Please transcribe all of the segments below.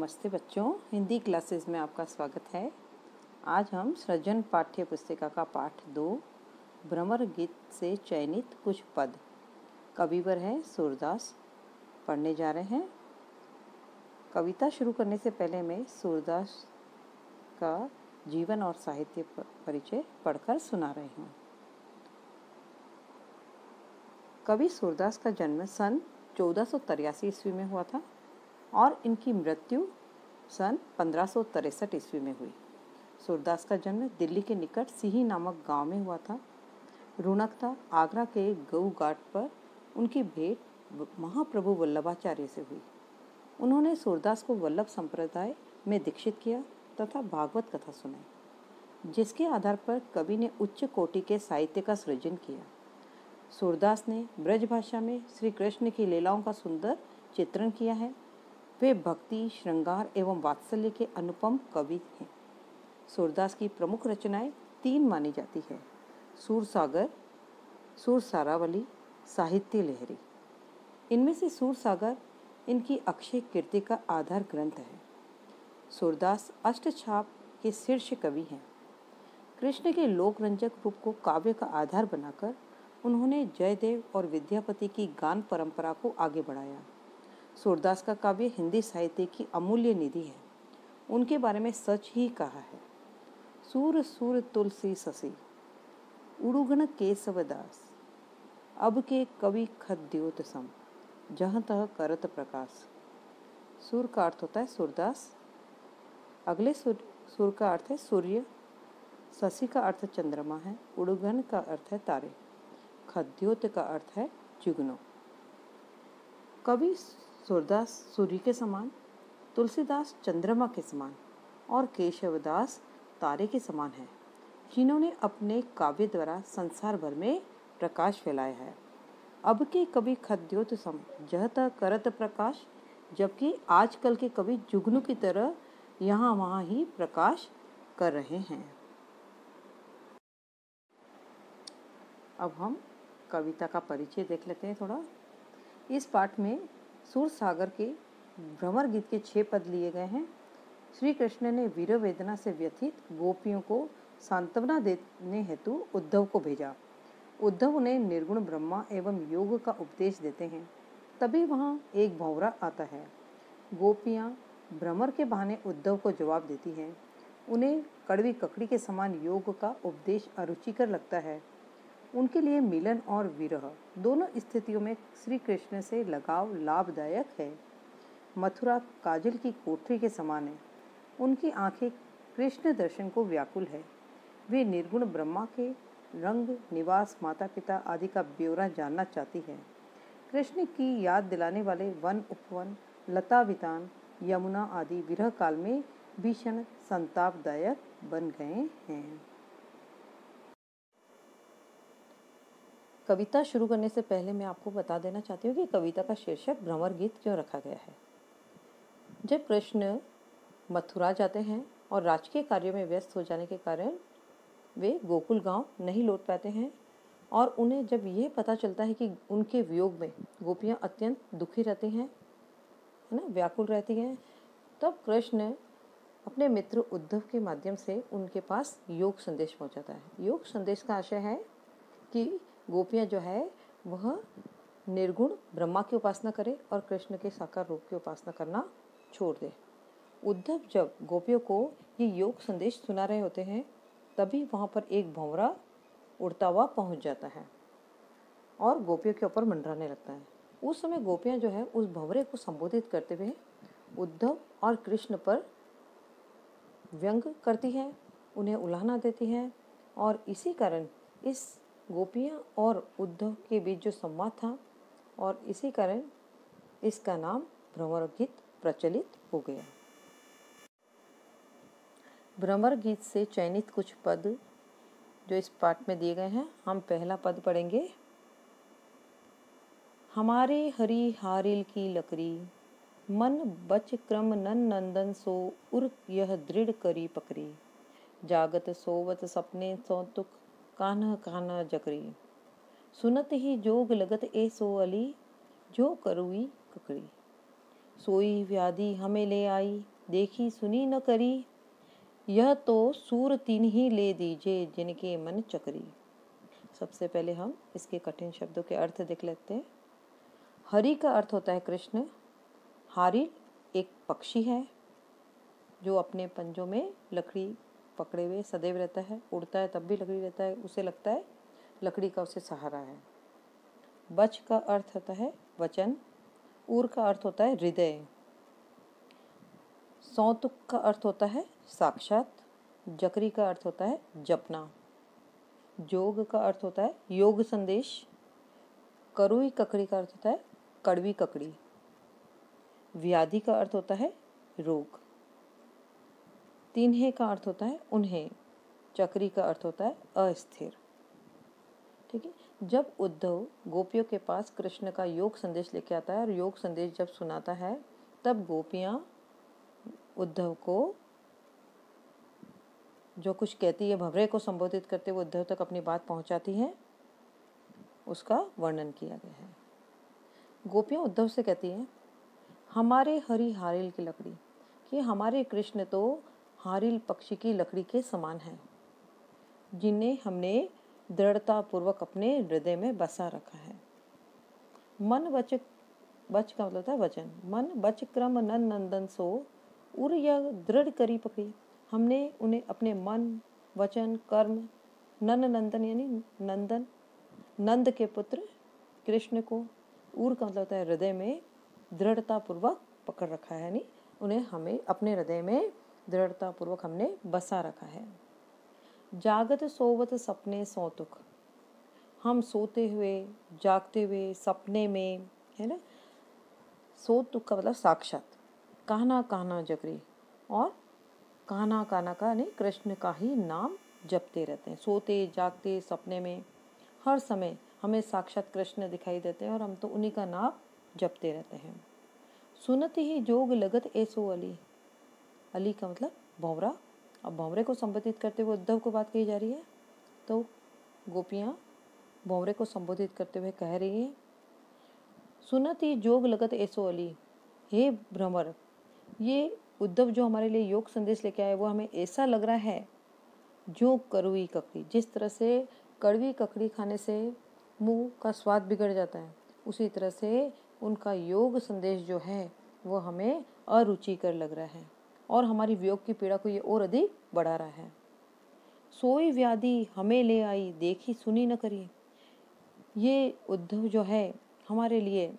नमस्ते बच्चों, हिंदी क्लासेस में आपका स्वागत है। आज हम सृजन पाठ्य पुस्तिका का पाठ 2 भ्रमर गीत से चयनित कुछ पद, कविवर है सूरदास, पढ़ने जा रहे हैं। कविता शुरू करने से पहले मैं सूरदास का जीवन और साहित्य परिचय पढ़कर सुना रही हूँ। कवि सूरदास का जन्म सन 1483 ईस्वी में हुआ था और इनकी मृत्यु सन 1563 ईस्वी में हुई। सूरदास का जन्म दिल्ली के निकट सिही नामक गांव में हुआ था। रुणकता आगरा के गऊ घाट पर उनकी भेंट महाप्रभु वल्लभाचार्य से हुई। उन्होंने सूरदास को वल्लभ संप्रदाय में दीक्षित किया तथा भागवत कथा सुनाई, जिसके आधार पर कवि ने उच्च कोटि के साहित्य का सृजन किया। सूरदास ने ब्रज भाषा में श्री कृष्ण की लीलाओं का सुंदर चित्रण किया है। वे भक्ति, श्रृंगार एवं वात्सल्य के अनुपम कवि हैं। सूरदास की प्रमुख रचनाएं 3 मानी जाती है: सूरसागर, सूरसारावली, साहित्य लहरी। इनमें से सूरसागर इनकी अक्षय कीर्ति का आधार ग्रंथ है। सूरदास अष्टछाप के शीर्ष कवि हैं। कृष्ण के लोकरंजक रूप को काव्य का आधार बनाकर उन्होंने जयदेव और विद्यापति की गान परंपरा को आगे बढ़ाया। सूरदास का काव्य हिंदी साहित्य की अमूल्य निधि है। उनके बारे में सच ही कहा है: सूर सूर तुलसी ससी, उड़ुगण केशवदास, अब के कवि खद्योत सम, जहाँ तह करत प्रकाश। सूर का अर्थ होता है सूरदास। अगले सूर का अर्थ है सूर्य। शशि का अर्थ चंद्रमा है। उड़ुगण का अर्थ है तारे। खद्योत का अर्थ है जुगनू। कवि सूरदास सूर्य के समान, तुलसीदास चंद्रमा के समान और केशवदास तारे के समान है, जिन्होंने अपने काव्य द्वारा संसार भर में प्रकाश फैलाया है। अब के कवि खद्योत सम, जहत करत प्रकाश, जबकि आजकल के कवि जुगनू की तरह यहाँ वहाँ ही प्रकाश कर रहे हैं। अब हम कविता का परिचय देख लेते हैं थोड़ा। इस पाठ में सूरसागर के भ्रमर गीत के 6 पद लिए गए हैं। श्री कृष्ण ने वीर वेदना से व्यथित गोपियों को सांत्वना देने हेतु उद्धव को भेजा। उद्धव उन्हें निर्गुण ब्रह्मा एवं योग का उपदेश देते हैं। तभी वहाँ एक भंवरा आता है। गोपियाँ भ्रमर के बहाने उद्धव को जवाब देती हैं। उन्हें कड़वी ककड़ी के समान योग का उपदेश अरुचिकर लगता है। उनके लिए मिलन और विरह दोनों स्थितियों में श्री कृष्ण से लगाव लाभदायक है। मथुरा काजल की कोठरी के समान है। उनकी आंखें कृष्ण दर्शन को व्याकुल है। वे निर्गुण ब्रह्मा के रंग, निवास, माता पिता आदि का ब्यौरा जानना चाहती है। कृष्ण की याद दिलाने वाले वन, उपवन, लता वितान, यमुना आदि विरह काल में भीषण संतापदायक बन गए हैं। कविता शुरू करने से पहले मैं आपको बता देना चाहती हूँ कि कविता का शीर्षक भ्रमर गीत क्यों रखा गया है। जब कृष्ण मथुरा जाते हैं और राजकीय कार्यों में व्यस्त हो जाने के कारण वे गोकुल गांव नहीं लौट पाते हैं और उन्हें जब यह पता चलता है कि उनके वियोग में गोपियाँ अत्यंत दुखी रहती हैं, है ना, व्याकुल रहती हैं, तब कृष्ण अपने मित्र उद्धव के माध्यम से उनके पास योग संदेश पहुँचाता है। योग संदेश का आशय है कि गोपियाँ जो है वह निर्गुण ब्रह्मा की उपासना करे और कृष्ण के साकार रूप की उपासना करना छोड़ दे। उद्धव जब गोपियों को ये योग संदेश सुना रहे होते हैं, तभी वहाँ पर एक भंवरा उड़ता हुआ पहुँच जाता है और गोपियों के ऊपर मंडराने लगता है। उस समय गोपियाँ जो है उस भंवरे को संबोधित करते हुए उद्धव और कृष्ण पर व्यंग करती हैं, उन्हें उलाहना देती हैं और इसी कारण इस गोपियाँ और उद्धव के बीच जो संवाद था और इसी कारण इसका नाम भ्रमर गीत प्रचलित हो गया। भ्रमर गीत से चयनित कुछ पद जो इस पाठ में दिए गए हैं, हम पहला पद पढ़ेंगे। हमारे हरि हारिल की लकड़ी, मन बच क्रम नन नंदन सो उर यह दृढ़ करी पकड़ी, जागत सोवत सपने सो तुक कान्ह कान्ह जकरी, सुनत ही जोग लगत ए सो अली, जो करुई ककड़ी, सोई व्याधि हमें ले आई, देखी सुनी न करी, यह तो सूर तीन ही ले दीजे जिनके मन चकरी। सबसे पहले हम इसके कठिन शब्दों के अर्थ देख लेते हैं। हरि का अर्थ होता है कृष्ण। हारिल एक पक्षी है जो अपने पंजों में लकड़ी पकड़े हुए सदैव रहता है, उड़ता है तब भी लकड़ी रहता है, उसे लगता है लकड़ी का उसे सहारा है। बच का अर्थ होता है वचन। उर का अर्थ होता है हृदय। सौतुक का अर्थ होता है साक्षात। जकरी का अर्थ होता है जपना। जोग का अर्थ होता है योग संदेश। करुई ककड़ी का अर्थ होता है कड़वी ककड़ी। व्याधि का अर्थ होता है रोग। तिन्हे का अर्थ होता है उन्हें। चक्री का अर्थ होता है अस्थिर। ठीक है। जब उद्धव गोपियों के पास कृष्ण का योग संदेश लेके आता है और योग संदेश जब सुनाता है, तब गोपियां उद्धव को जो कुछ कहती है, भंवरे को संबोधित करते हुए उद्धव तक अपनी बात पहुंचाती हैं, उसका वर्णन किया गया है। गोपियां उद्धव से कहती हैं, हमारे हरि हारिल की लकड़ी, कि हमारे कृष्ण तो हारिल पक्षी की लकड़ी के समान हैं, जिन्हें हमने दृढ़ता पूर्वक अपने हृदय में बसा रखा है। मन बच का मतलब होता है वचन। मन बच क्रम नन नंदन सो, उर यह दृढ़ करी पकड़ी। हमने उन्हें अपने मन वचन कर्म नन नंदन यानी नंदन, नंद के पुत्र कृष्ण को, उर का मतलब होता है हृदय में दृढ़ता पूर्वक पकड़ रखा है, यानी उन्हें हमें अपने हृदय में दृढ़ता पूर्वक हमने बसा रखा है। जागत सोवत सपने सौतुक, हम सोते हुए जागते हुए सपने में, है ना। सौतुक का मतलब साक्षात। कान्हा कान्हा जकरी, और कान्हा कान्हा का यानी कृष्ण का ही नाम जपते रहते हैं। सोते जागते सपने में हर समय हमें साक्षात कृष्ण दिखाई देते हैं और हम तो उन्हीं का नाम जपते रहते हैं। सुनत ही जोग लगत ऐसो अली, अली का मतलब भंवरा। अब भंवरे को संबोधित करते हुए उद्धव को बात कही जा रही है, तो गोपियाँ भंवरे को संबोधित करते हुए कह रही हैं, सुनत ही जोग लगत ऐसो अली, हे भ्रमर, ये उद्धव जो हमारे लिए योग संदेश लेके आए वो हमें ऐसा लग रहा है जो कड़वी ककड़ी, जिस तरह से कड़वी ककड़ी खाने से मुंह का स्वाद बिगड़ जाता है, उसी तरह से उनका योग संदेश जो है वो हमें अरुचिकर लग रहा है और हमारी वियोग की पीड़ा को ये और अधिक बढ़ा रहा है। सोई व्याधि हमें ले आई, देखी सुनी न करी। ये उद्धव जो है हमारे लिए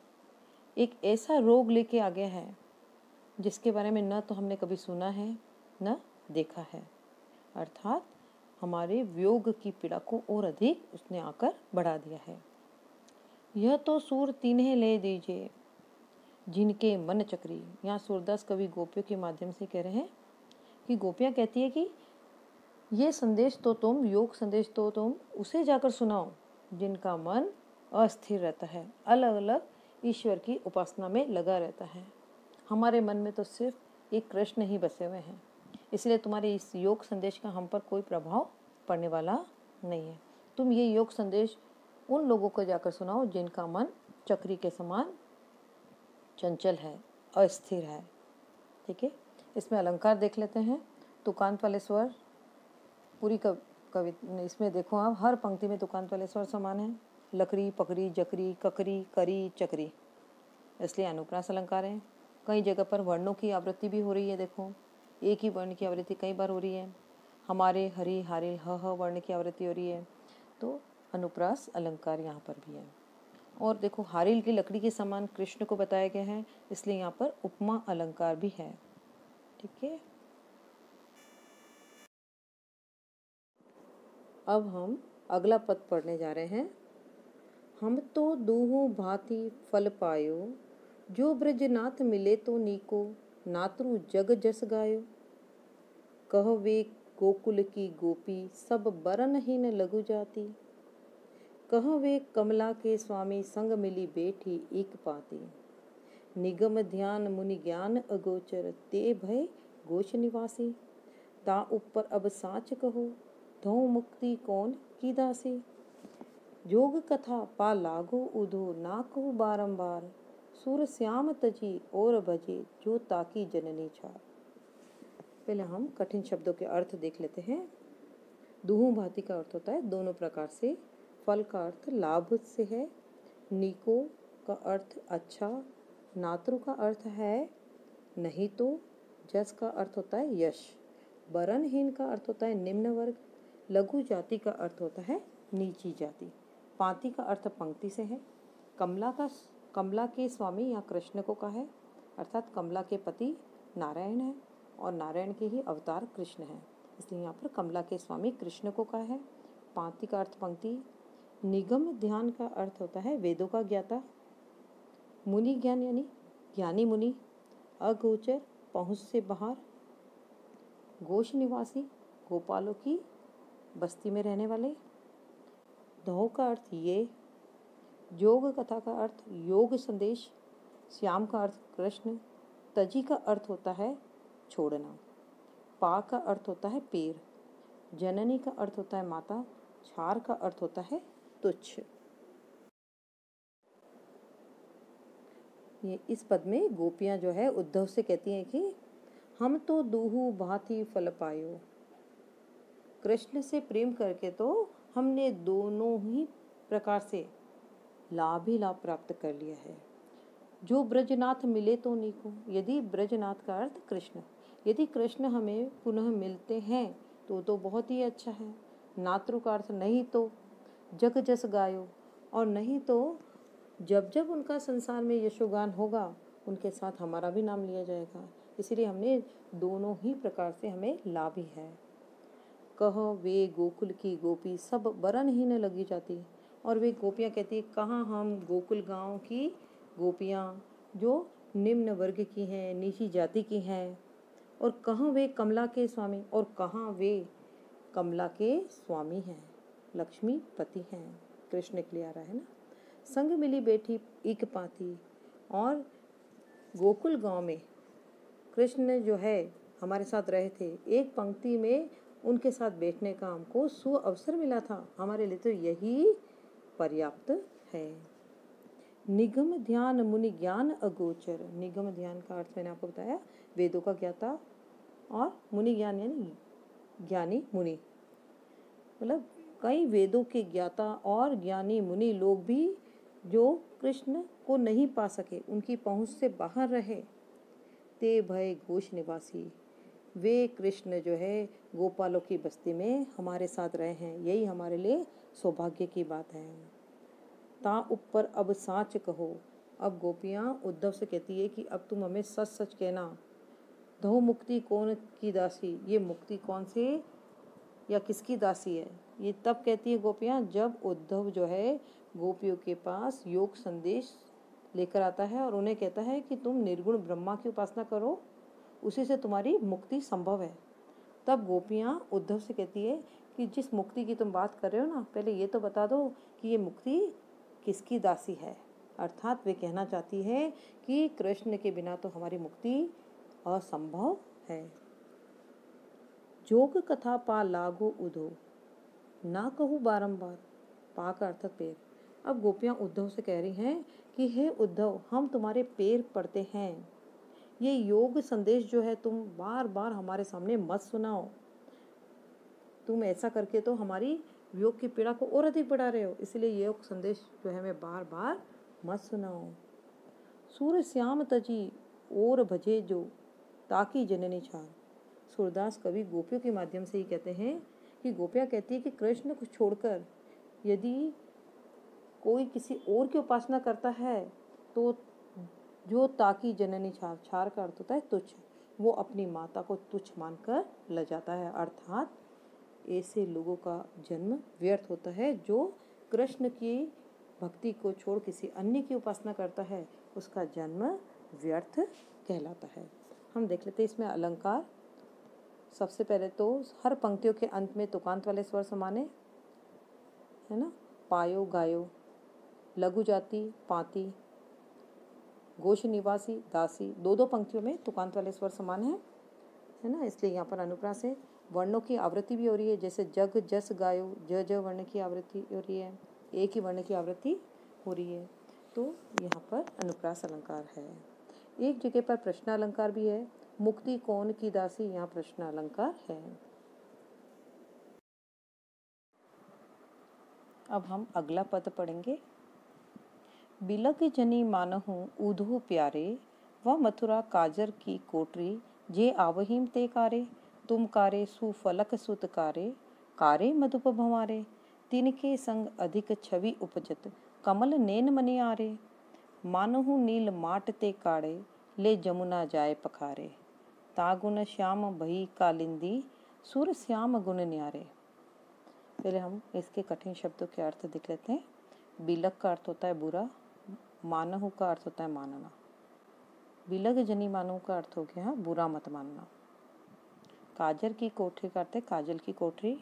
एक ऐसा रोग लेके आ गया है जिसके बारे में न तो हमने कभी सुना है न देखा है, अर्थात हमारे वियोग की पीड़ा को और अधिक उसने आकर बढ़ा दिया है। यह तो सूर तीन्हे ले दीजिए जिनके मन चक्री। यहाँ सूरदास कवि गोपियों के माध्यम से कह रहे हैं कि गोपियाँ कहती है कि ये संदेश तो तुम, योग संदेश तो तुम उसे जाकर सुनाओ जिनका मन अस्थिर रहता है, अलग अलग ईश्वर की उपासना में लगा रहता है। हमारे मन में तो सिर्फ एक कृष्ण ही बसे हुए हैं, इसलिए तुम्हारे इस योग संदेश का हम पर कोई प्रभाव पड़ने वाला नहीं है। तुम ये योग संदेश उन लोगों को जाकर सुनाओ जिनका मन चक्री के समान चंचल है, अस्थिर है। ठीक है। इसमें अलंकार देख लेते हैं। तुकांत वाले स्वर पूरी कवि इसमें देखो आप, हर पंक्ति में तुकांत वाले स्वर समान है। लकड़ी पकड़ी जकरी ककरी करी चक्री, इसलिए अनुप्रास अलंकार है। कई जगह पर वर्णों की आवृत्ति भी हो रही है। देखो, एक ही वर्ण की आवृत्ति कई बार हो रही है। हमारे हरि हारिल ह वर्ण की आवृत्ति हो रही है, तो अनुप्रास अलंकार यहाँ पर भी है। और देखो, हारिल की लकड़ी के समान कृष्ण को बताया गया है, इसलिए यहाँ पर उपमा अलंकार भी है। ठीक है। अब हम अगला पद पढ़ने जा रहे हैं। हम तो दूहों भांति फल पायो, जो ब्रजनाथ मिले तो नीको, नात्रु जग जस गायो। कह वे गोकुल की गोपी, सब बरनहीन लघु जाति। कह वे कमला के स्वामी, संग मिली बैठी एक पाती। निगम ध्यान मुनि ज्ञान अगोचर, ते भय गोच निवासी। ता ऊपर अब साच कहो, धो मुक्ति कौन की दासी। जोग कथा पा लागो उधो, ना कहो बारंबार। सुर श्याम तजी और भजे, जो ताकी जननी छार। पहले हम कठिन शब्दों के अर्थ देख लेते हैं। दुहु भांति का अर्थ होता है दोनों प्रकार से। फल का अर्थ लाभ से है। नीको का अर्थ अच्छा। नातृ का अर्थ है नहीं तो। जस का अर्थ होता है यश। वरणहीन का अर्थ होता है निम्न वर्ग। लघु जाति का अर्थ होता है नीची जाति। पांति का अर्थ पंक्ति से है। कमला के स्वामी या कृष्ण को कहा है, अर्थात कमला के पति नारायण है और नारायण के ही अवतार कृष्ण है, इसलिए यहाँ पर कमला के स्वामी कृष्ण को कहा है। पांति का अर्थ पंक्ति। निगम ध्यान का अर्थ होता है वेदों का ज्ञाता। मुनि ज्ञान यानी ज्ञानी मुनि। अगोचर पहुँच से बाहर। गोश निवासी गोपालों की बस्ती में रहने वाले। धौ का अर्थ ये। योग कथा का अर्थ योग संदेश। श्याम का अर्थ कृष्ण। तजी का अर्थ होता है छोड़ना। पा का अर्थ होता है पैर। जननी का अर्थ होता है माता। छार का अर्थ होता है तुच्छ। ये इस पद में गोपियां जो है उद्धव से कहती हैं कि हम तो दूहु भांति फल पायो। कृष्ण से प्रेम करके तो हमने दोनों ही प्रकार से लाभ ही लाभ प्राप्त कर लिया है। जो ब्रजनाथ मिले तो नीको। यदि ब्रजनाथ का अर्थ कृष्ण, यदि कृष्ण हमें पुनः मिलते हैं तो बहुत ही अच्छा है। नातृ का अर्थ नहीं तो। जग जस गायो, और नहीं तो जब जब उनका संसार में यशोगान होगा उनके साथ हमारा भी नाम लिया जाएगा, इसीलिए हमने दोनों ही प्रकार से हमें लाभ ही है। कह वे गोकुल की गोपी सब बरन ही न लगी जाती। और वे गोपियाँ कहती है कहाँ हम गोकुल गांव की गोपियाँ जो निम्न वर्ग की हैं, नीची जाति की हैं, और कहाँ वे कमला के स्वामी, और कहाँ वे कमला के स्वामी हैं, लक्ष्मी पति हैं। कृष्ण के लिए आ रहा है ना। संग मिली बैठी एक पाती। और गोकुल गांव में कृष्ण जो है हमारे साथ रहे थे, एक पंक्ति में उनके साथ बैठने का हमको सुअवसर मिला था, हमारे लिए तो यही पर्याप्त है। निगम ध्यान मुनि ज्ञान अगोचर। निगम ध्यान का अर्थ मैंने आपको बताया वेदों का ज्ञाता, और मुनि ज्ञान यानी ज्ञानी मुनि, मतलब कई वेदों के ज्ञाता और ज्ञानी मुनि लोग भी जो कृष्ण को नहीं पा सके, उनकी पहुँच से बाहर रहे। ते भय गोश निवासी। वे कृष्ण जो है गोपालों की बस्ती में हमारे साथ रहे हैं, यही हमारे लिए सौभाग्य की बात है। ता ऊपर अब साच कहो। अब गोपियाँ उद्धव से कहती है कि अब तुम हमें सच सच कहना। धो मुक्ति कौन की दासी। ये मुक्ति कौन से या किसकी दासी है, ये तब कहती है गोपियाँ जब उद्धव जो है गोपियों के पास योग संदेश लेकर आता है और उन्हें कहता है कि तुम निर्गुण ब्रह्मा की उपासना करो, उसी से तुम्हारी मुक्ति संभव है। तब गोपियाँ उद्धव से कहती है कि जिस मुक्ति की तुम बात कर रहे हो ना, पहले ये तो बता दो कि ये मुक्ति किसकी दासी है। अर्थात वे कहना चाहती है कि कृष्ण के बिना तो हमारी मुक्ति असंभव है। जोग कथा पा लागो उधो ना कहूँ बारंबार। पा का अर्थ पैर। अब गोपियाँ उद्धव से कह रही हैं कि हे उद्धव, हम तुम्हारे पैर पड़ते हैं, ये योग संदेश जो है तुम बार बार हमारे सामने मत सुनाओ। तुम ऐसा करके तो हमारी योग की पीड़ा को और अधिक बढ़ा रहे हो, इसलिए योग संदेश जो है हमें बार बार मत सुनाओ। सूर श्याम तजी और भजे जो ताकि जननी छार। सूरदास कवि गोपियों के माध्यम से ही कहते हैं कि गोपियाँ कहती है कि कृष्ण को छोड़कर यदि कोई किसी और की उपासना करता है तो जो ताकि जननी छार, छार का अर्थ होता है तुच्छ, वो अपनी माता को तुच्छ मानकर ल जाता है। अर्थात ऐसे लोगों का जन्म व्यर्थ होता है। जो कृष्ण की भक्ति को छोड़ किसी अन्य की उपासना करता है उसका जन्म व्यर्थ कहलाता है। हम देख लेते हैं इसमें अलंकार। सबसे पहले तो हर पंक्तियों के अंत में तुकांत वाले स्वर समाने, है ना। पायो गायो, लघु जाति पाती, गोश निवासी दासी, दो दो पंक्तियों में तुकांत वाले स्वर समान है ना। इसलिए यहाँ पर अनुप्रास है। वर्णों की आवृत्ति भी हो रही है, जैसे जग जस गायो, ज वर्ण की आवृत्ति हो रही है, एक ही वर्ण की आवृत्ति हो रही है, तो यहाँ पर अनुप्रास अलंकार है। एक जगह पर प्रश्न अलंकार भी है। मुक्ति कौन की दासी, यहाँ प्रश्न अलंकार है। अब हम अगला पद पढ़ेंगे। बिलक जनी मानहु ऊधो प्यारे, व मथुरा काजर की कोटरी, जे आवहिम ते कारे, तुम कारे सुफलक सुत कारे, कारे मधुप भंवारे, तिनके संग अधिक छवि उपजत, कमल नैन मने आरे, मानहु नील माट ते काड़े, ले जमुना जाय पखारे, तागुन श्याम भई कालिंदी, सुर श्याम गुण न्यारे। पहले हम इसके कठिन शब्दों के अर्थ देख लेते हैं। बिलक का अर्थ होता है बुरा, मानहु का अर्थ होता है मानना। बिलक जनी मानहु का अर्थ हो गया बुरा मत मानना। काजर की कोठरी का अर्थ है काजल की कोठरी।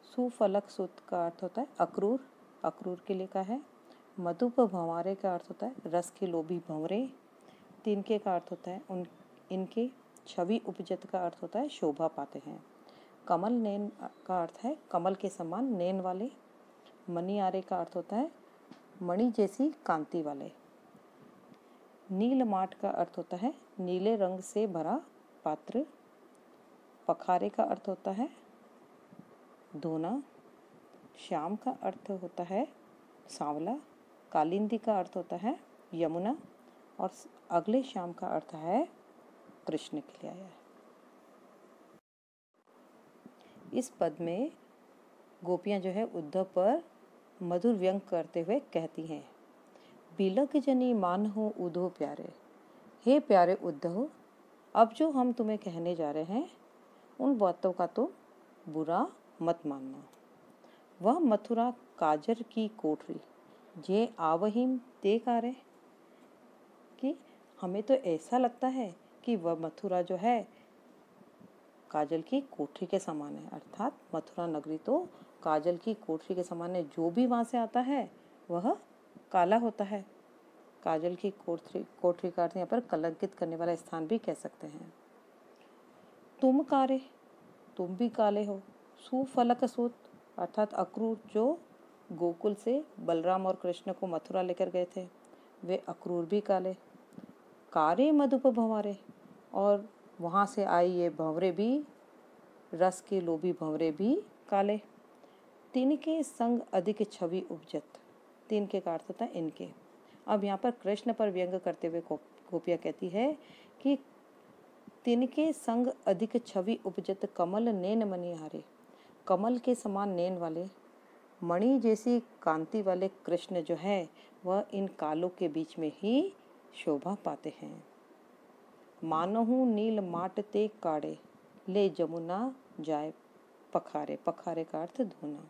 सुफलक सुत का अर्थ होता है अक्रूर, अक्रूर के लिए का है। मधुप भंवारे का अर्थ होता है रस के लोभी भंवरे। तिनके का अर्थ होता है इनके। छवि उपजत का अर्थ होता है शोभा पाते हैं। कमल नैन का अर्थ है कमल के समान नैन वाले। मणियारे का अर्थ होता है मणि जैसी कांति वाले। नील माट का अर्थ होता है नीले रंग से भरा पात्र। पखारे का अर्थ होता है धोना। श्याम का अर्थ होता है सांवला। कालिंदी का अर्थ होता है यमुना। और अगले श्याम का अर्थ है कृष्ण के लिए आया है। इस पद में गोपियां जो है उद्धव पर मधुर व्यंग करते हुए कहती हैं, बिलक जनी मानहु उद्धव प्यारे। हे प्यारे उद्धव, अब जो हम तुम्हें कहने जा रहे हैं उन बातों का तो बुरा मत मानना। वह मथुरा काजर की कोठरी, जे आवहिम ते कारे, कि हमें तो ऐसा लगता है कि वह मथुरा जो है काजल की कोठरी के समान है। अर्थात मथुरा नगरी तो काजल की कोठरी के समान है, जो भी वहां से आता है वह काला होता है। काजल की कोठरी का अर्थ यहाँ पर कलंकित करने वाला स्थान भी कह सकते हैं। तुम कारे, तुम भी काले हो। सुफलक सुत, अर्थात अक्रूर जो गोकुल से बलराम और कृष्ण को मथुरा लेकर गए थे, वे अक्रूर भी काले। कारे मधुप भंवरे, और वहाँ से आई ये भंवरे भी, रस के लोभी भंवरे भी काले। तिनके संग अधिक छवि उपजत, तिनके का अर्थ होता है इनके। अब यहाँ पर कृष्ण पर व्यंग करते हुए गोपियाँ कहती है कि तिनके संग अधिक छवि उपजत, कमल नैन मणि हारे, कमल के समान नैन वाले, मणि जैसी कांति वाले कृष्ण जो है वह इन कालों के बीच में ही शोभा पाते हैं। मानहु नील माट ते काड़े, ले जमुना जाए पखारे, पखारे का अर्थ धोना।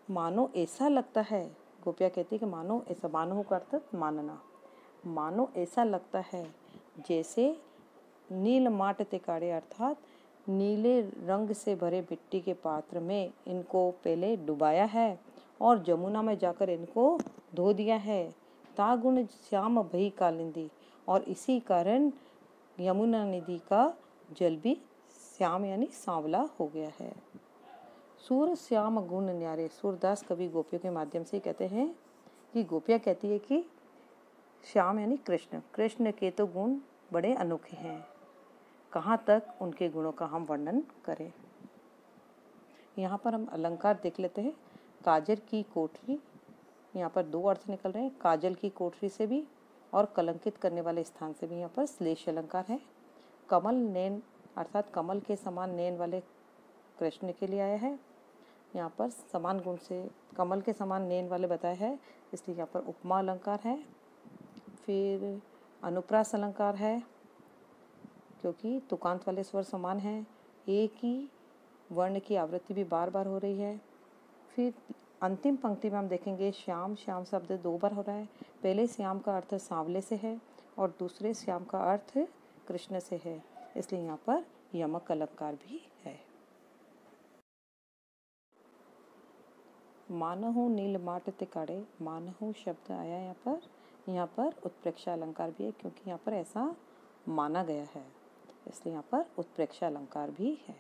मानो ऐसा लगता है, गोपिया कहती है कि मानो ऐसा, मानो का अर्थ मानना, मानो ऐसा लगता है जैसे नील माट ते काड़े, अर्थात नीले रंग से भरे मिट्टी के पात्र में इनको पहले डुबाया है और जमुना में जाकर इनको धो दिया है। तागुण श्याम भई कालिंदी, और इसी कारण यमुना नदी का जल भी श्याम यानी सांवला हो गया है। सूर श्याम गुण न्यारे, सूरदास कवि गोपियों के माध्यम से कहते हैं कि गोपियाँ कहती है कि श्याम यानी कृष्ण, कृष्ण के तो गुण बड़े अनोखे हैं, कहाँ तक उनके गुणों का हम वर्णन करें। यहाँ पर हम अलंकार देख लेते हैं। काजर की कोठरी, यहाँ पर दो अर्थ निकल रहे हैं, काजल की कोठरी से भी और कलंकित करने वाले स्थान से भी यहाँ पर श्लेष अलंकार है। कमल नैन, अर्थात कमल के समान नैन वाले कृष्ण के लिए आया है। यहाँ पर समान गुण से कमल के समान नैन वाले बताया है, इसलिए यहाँ पर उपमा अलंकार है। फिर अनुप्रास अलंकार है, क्योंकि तुकांत वाले स्वर समान हैं, एक ही वर्ण की आवृत्ति भी बार बार हो रही है। फिर अंतिम पंक्ति में हम देखेंगे श्याम, श्याम शब्द दो बार हो रहा है। पहले श्याम का अर्थ सांवले से है और दूसरे श्याम का अर्थ कृष्ण से है, इसलिए यहाँ पर यमक अलंकार भी है। मानहु नील माट ते काड़े, मानहु शब्द आया यहाँ पर उत्प्रेक्षा अलंकार भी है, क्योंकि यहाँ पर ऐसा माना गया है, इसलिए यहाँ पर उत्प्रेक्षा अलंकार भी है।